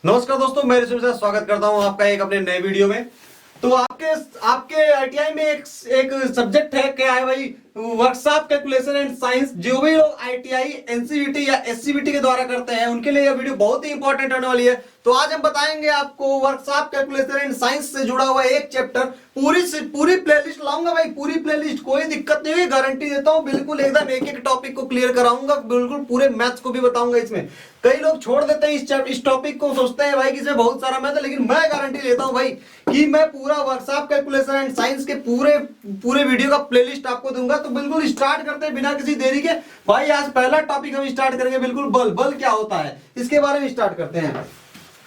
नमस्कार दोस्तों, मैं ऋषभ से स्वागत करता हूं आपका एक अपने नए वीडियो में। तो आपके आपके आईटीआई में एक सब्जेक्ट है, क्या है भाई, वर्कशॉप कैलकुलेशन एंड साइंस। जो भी लोग आईटीआई एनसीवीटी या एससीवीटी के द्वारा करते हैं उनके लिए यह वीडियो बहुत ही इंपॉर्टेंट होने वाली है। तो आज हम बताएंगे आपको वर्कशॉप कैलकुलेशन एंड साइंस से जुड़ा हुआ एक चैप्टर। पूरी प्लेलिस्ट लाऊंगा भाई, पूरी प्लेलिस्ट, कोई दिक्कत नहीं हुई, गारंटी देता हूं। बिल्कुल एकदम एक एक टॉपिक को क्लियर कराऊंगा, बिल्कुल पूरे मैथ्स को भी बताऊंगा इसमें। कई लोग छोड़ देते हैं इस टॉपिक को, सोचते हैं भाई कि इसमें बहुत सारा मैथ है, लेकिन मैं गारंटी लेता हूं भाई कि मैं पूरा वर्कशॉप कैलकुलेशन एंड साइंस के पूरे वीडियो का प्लेलिस्ट आपको दूंगा। तो बिल्कुल स्टार्ट करते हैं बिना किसी देरी के। भाई आज पहला टॉपिक हम स्टार्ट करेंगे, बिल्कुल बल क्या होता है इसके बारे में स्टार्ट करते हैं।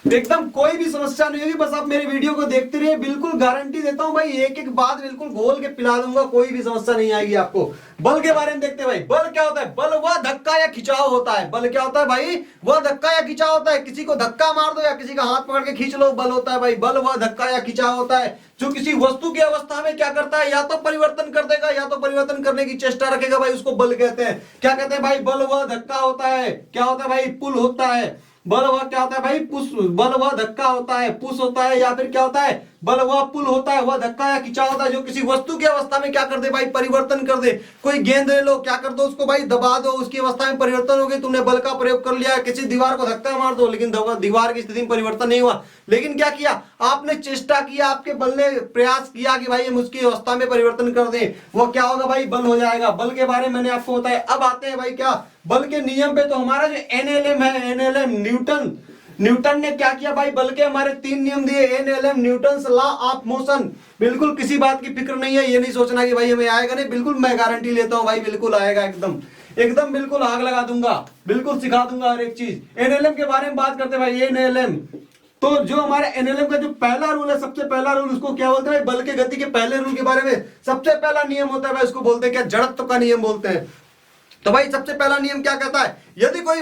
एकदम कोई भी समस्या नहीं होगी, बस आप मेरे वीडियो को देखते रहिए। बिल्कुल गारंटी देता हूं भाई, एक एक बात बिल्कुल घोल के पिला दूंगा, कोई भी समस्या नहीं आएगी आपको। बल के बारे में देखते हैं भाई। बल क्या होता है? बल वह धक्का या खिंचाव होता है। बल क्या होता है भाई? वह धक्का या खिंचाव होता है। किसी को धक्का मार दो या किसी का हाथ पकड़ के खींच लो, बल होता है भाई। बल वह धक्का या खिंचाव होता है जो किसी वस्तु की अवस्था में क्या करता है, या तो परिवर्तन कर देगा या तो परिवर्तन करने की चेष्टा रखेगा भाई, उसको बल कहते हैं। क्या कहते हैं भाई? बल वह धक्का होता है। क्या होता है भाई? पुल होता है। बल वह क्या होता है भाई? पुश। बल वह धक्का होता है, पुश होता है, या फिर क्या होता है? बल वह पुल होता है, वह धक्का या खिंचाव होता है जो किसी वस्तु की अवस्था में क्या कर दे भाई? परिवर्तन कर दे। कोई गेंद ले लो, क्या कर दो उसको भाई? दबा दो, उसकी अवस्था में परिवर्तन हो गई, तुमने बल का प्रयोग कर लिया। किसी दीवार को धक्का मार दो, लेकिन दीवार की स्थिति में परिवर्तन नहीं हुआ, लेकिन क्या किया आपने? चेष्टा किया, आपके बल ने प्रयास किया कि भाई हम उसकी अवस्था में परिवर्तन कर दें। वो क्या होगा भाई? बल हो जाएगा। बल के बारे में मैंने आपको बताया। अब आते हैं भाई क्या बल के नियम पे। तो हमारा जो एनएलएम है, एनएलएम न्यूटन ने क्या किया भाई? बल के हमारे 3 नियम दिए। NLM Newton's law of motion. बिल्कुल किसी बात की फिक्र नहीं है, ये नहीं सोचना कि भाई हमें आएगा नहीं, बिल्कुल मैं गारंटी लेता हूं भाई, बिल्कुल आएगा। एकदम बिल्कुल आग लगा दूंगा, बिल्कुल सिखा दूंगा हर एक चीज। एनएलएम के बारे में बात करते हैं भाई। एनएलएम तो जो हमारे एनएलएम का जो पहला रूल है, सबसे पहला रूल, उसको क्या बोलते हैं? बल के गति के पहले रूल के बारे में सबसे पहला नियम होता है भाई, उसको बोलते हैं क्या? जड़त्व का नियम बोलते हैं। तो भाई सबसे पहला नियम क्या कहता है? यदि कोई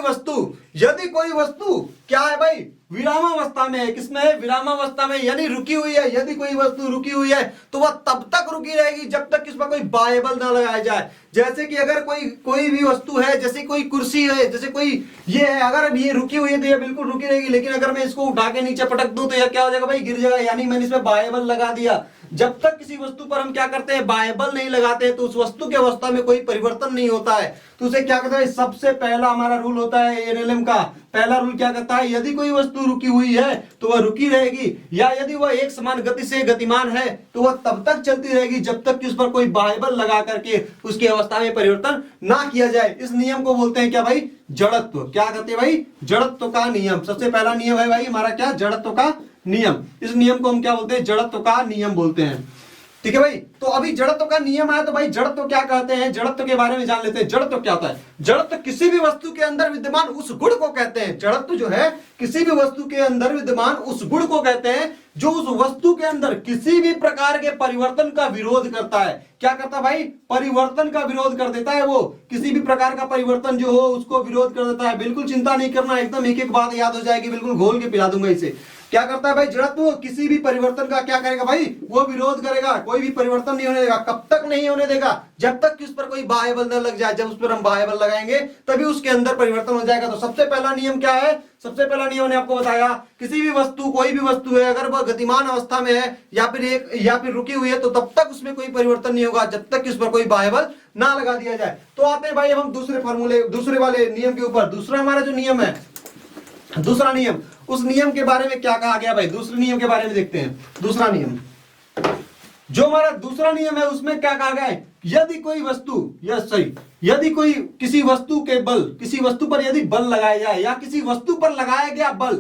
वस्तु क्या है भाई? विरामावस्था में है। किसमें है? विरामावस्था में, यानी रुकी हुई है। यदि कोई वस्तु रुकी हुई है तो वह तब तक रुकी रहेगी जब तक इस पर कोई बाह्य बल ना लगाया जाए। जैसे कि अगर कोई भी वस्तु है, जैसे कोई कुर्सी है, जैसे कोई ये है, अगर ये रुकी हुई है तो ये बिल्कुल रुकी रहेगी। लेकिन अगर मैं इसको उठा के नीचे पटक दूं तो यह क्या हो जाएगा भाई? गिर जाएगा। यानी मैंने इसमें बाह्य बल लगा दिया। जब तक किसी वस्तु पर हम क्या करते हैं? बाह्य बल नहीं लगाते हैं तो उस वस्तु की अवस्था में कोई परिवर्तन नहीं होता है। तो उसे क्या कहता है? सबसे पहला हमारा रूल होता है एनएलएम का। पहला रूल क्या कहता है? यदि कोई वस्तु रुकी हुई है तो वह रुकी रहेगी, या यदि वह एक समान गति से गतिमान है तो वह तब तक चलती रहेगी जब तक कि उस पर कोई बाह्य बल लगा करके उसकी अवस्था में परिवर्तन ना किया जाए। इस नियम को बोलते हैं क्या भाई? जड़त्व। क्या कहते हैं भाई? जड़त्व का नियम। सबसे पहला नियम है भाई हमारा क्या? जड़त्व का नियम। इस नियम को हम क्या बोलते हैं? जड़त्व का नियम बोलते हैं। ठीक है भाई। तो अभी जड़त्व का नियम आया तो भाई जड़त्व क्या कहते हैं? जड़त्व के बारे में जान लेते हैं। जड़त्व क्या होता है? जड़त्व किसी भी वस्तु के अंदर विद्यमान उस गुण को कहते हैं। जड़त्व जो है किसी भी वस्तु के अंदर विद्यमान उस गुण को कहते हैं जो उस वस्तु के अंदर किसी भी प्रकार के परिवर्तन का विरोध करता है। क्या करता है भाई? परिवर्तन का विरोध कर देता है। वो किसी भी प्रकार का परिवर्तन जो हो उसको विरोध कर देता है। बिल्कुल चिंता नहीं करना, एकदम एक एक बात याद हो जाएगी, बिल्कुल घोल के पिला दूंगा इसे। क्या करता है भाई? जड़त्व किसी भी परिवर्तन का क्या करेगा भाई? वो विरोध करेगा। कोई भी परिवर्तन नहीं होने देगा। कब तक नहीं होने देगा? जब तक कि उस पर कोई बाह्य बल न लग जाए। जब उस पर हम बाह्य बल लगाएंगे तभी उसके अंदर परिवर्तन हो जाएगा। तो सबसे पहला नियम क्या है? सबसे पहला नियम ने आपको बताया, किसी भी वस्तु, कोई भी वस्तु है, अगर वह गतिमान अवस्था में है या फिर रुकी हुई है तो तब तक उसमें कोई परिवर्तन नहीं होगा जब तक कि उस पर कोई बाह्य बल ना लगा दिया जाए। तो आते हैं भाई हम दूसरे वाले नियम के ऊपर। दूसरा हमारा जो नियम है, दूसरा नियम, उस नियम के बारे में क्या कहा गया भाई? दूसरे नियम के बारे में देखते हैं। दूसरा नियम, जो हमारा दूसरा नियम है उसमें क्या कहा गया है? यदि कोई वस्तु, यदि कोई किसी वस्तु के बल, किसी वस्तु पर यदि बल लगाया जाए, या किसी वस्तु पर लगाया गया बल,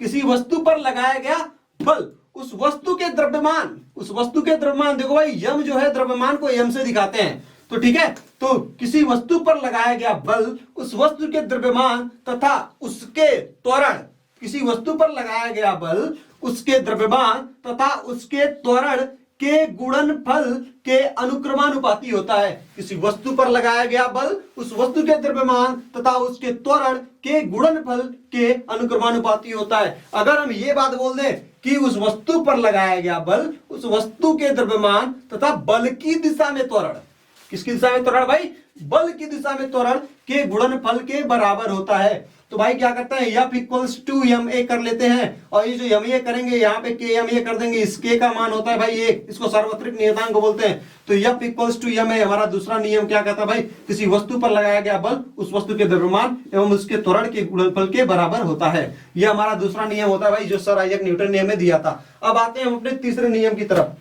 किसी वस्तु पर लगाया गया बल, उस वस्तु के द्रव्यमान, देखो भाई यम जो है द्रव्यमान को यम से दिखाते हैं। तो ठीक है, तो किसी वस्तु पर लगाया गया बल, उस वस्तु के द्रव्यमान तथा उसके त्वरण, किसी वस्तु पर लगाया गया बल, उसके द्रव्यमान तथा उसके त्वरण के गुणनफल के अनुक्रमानुपाती होता है। किसी वस्तु पर लगाया गया बल उस वस्तु के द्रव्यमान तथा उसके त्वरण के गुणनफल के अनुक्रमानुपाती होता है। अगर हम ये बात बोल दें कि उस वस्तु पर लगाया गया बल उस वस्तु के द्रव्यमान तथा बल की दिशा में त्वरण, किसकी दिशा में त्वरण भाई? बल की दिशा में त्वरण के गुणनफल के बराबर होता है। तो भाई क्या करते हैं, F equals to M A कर लेते हैं, और ये जो एम ए करेंगे यहाँ पे के एम ए कर देंगे, इस के का मान होता है भाई ए, इसको सार्वत्रिक नियतांक बोलते हैं। तो F equals to M A हमारा दूसरा नियम क्या कहता है भाई, किसी वस्तु पर लगाया गया बल उस वस्तु के द्रव्यमान एवं उसके त्वरण के गुणनफल के बराबर होता है। यह हमारा दूसरा नियम होता है भाई, जो सर आइजैक न्यूटन ने हमें दिया था। अब आते हैं हम अपने तीसरे नियम की तरफ,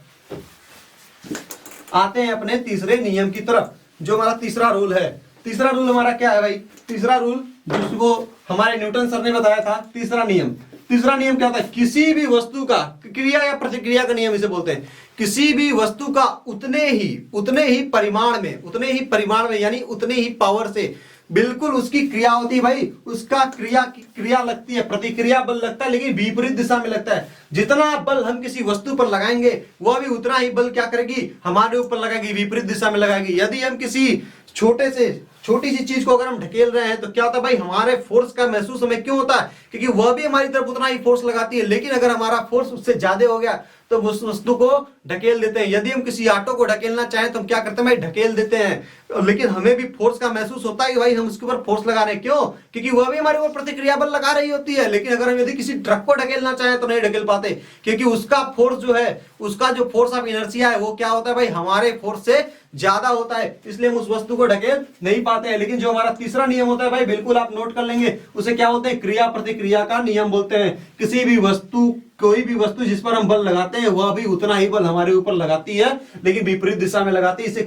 आते हैं अपने तीसरे नियम की तरफ, जो हमारा तीसरा रूल है। तीसरा रूल हमारा क्या है भाई, तीसरा रूल जिसको हमारे न्यूटन सर ने बताया था, तीसरा नियम क्या होता है, किसी भी वस्तु का क्रिया या प्रतिक्रिया का नियम इसे बोलते हैं। किसी भी वस्तु का उतने ही परिमाण में यानी उतने ही पावर से बिल्कुल उसकी क्रिया होती है भाई, उसका क्रिया लगती है, प्रतिक्रिया बल लगता है, लेकिन विपरीत दिशा में लगता है। जितना बल हम किसी वस्तु पर लगाएंगे वह भी उतना ही बल क्या करेगी, हमारे ऊपर लगाएगी, विपरीत दिशा में लगाएगी। यदि हम किसी छोटी सी चीज को अगर हम ढकेल रहे हैं तो क्या होता है भाई, हमारे फोर्स का महसूस हमें क्यों होता है, क्योंकि वह भी हमारी तरफ उतना ही फोर्स लगाती है। लेकिन अगर हमारा फोर्स उससे ज्यादा हो गया तो उस वस्तु को ढकेल देते हैं। यदि हम किसी ऑटो को ढकेलना चाहें तो हम क्या करते हैं भाई, ढकेल देते हैं, लेकिन हमें भी फोर्स का महसूस होता है कि भाई हम उसके ऊपर फोर्स लगा रहे हैं। क्यों, क्योंकि वह भी हमारे ऊपर प्रतिक्रिया बल लगा रही होती है। लेकिन अगर हम यदि किसी ट्रक को ढकेलना चाहें तो नहीं ढकेल पाते, क्योंकि उसका फोर्स जो है, उसका जो फोर्स ऑफ इनर्शिया है वो क्या होता है भाई, हमारे फोर्स से ज्यादा होता है, इसलिए हम उस वस्तु को ढकेल नहीं पाते हैं। लेकिन जो हमारा तीसरा नियम होता है भाई, बिल्कुल आप नोट कर लेंगे, उसे क्या बोलते हैं, क्रिया प्रतिक्रिया का नियम बोलते हैं। किसी भी वस्तु, कोई भी वस्तु जिस पर हम बल लगाते हैं वह भी उतना ही बल हमारे ऊपर लगाती है, लेकिन विपरीत दिशा में लगाती है। इसे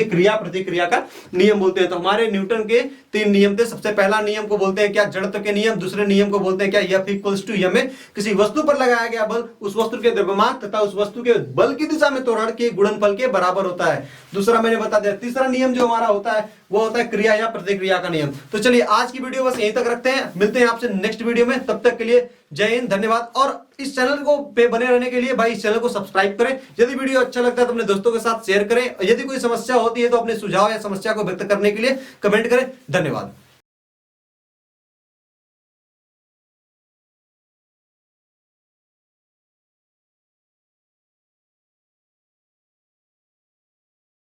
क्रिया प्रतिक्रिया का नियम बोलते हैं। तो हमारे न्यूटन के 3 नियम थे। सबसे पहला नियम को बोलते हैं क्या, जड़त्व के नियम। दूसरे नियम को बोलते हैं क्या, F equals to M A. किसी वस्तु पर लगाया गया बल उस वस्तु के द्रव्यमान तथा उस वस्तु के बल की दिशा में त्वरण के गुणनफल के बराबर होता है। दूसरा मैंने बता दिया। तीसरा नियम जो हमारा होता है वो होता है क्रिया या प्रतिक्रिया का नियम। तो चलिए आज की वीडियो बस यहीं तक रखते हैं, मिलते हैं आपसे नेक्स्ट वीडियो में। तब तक के लिए जय हिंद, धन्यवाद। और इस चैनल को पे बने रहने के लिए भाई इस चैनल को सब्सक्राइब करें। यदि वीडियो अच्छा लगता है तो अपने दोस्तों के साथ शेयर करें। यदि कोई समस्या होती है तो अपने सुझाव या समस्या को व्यक्त करने के लिए कमेंट करें। धन्यवाद।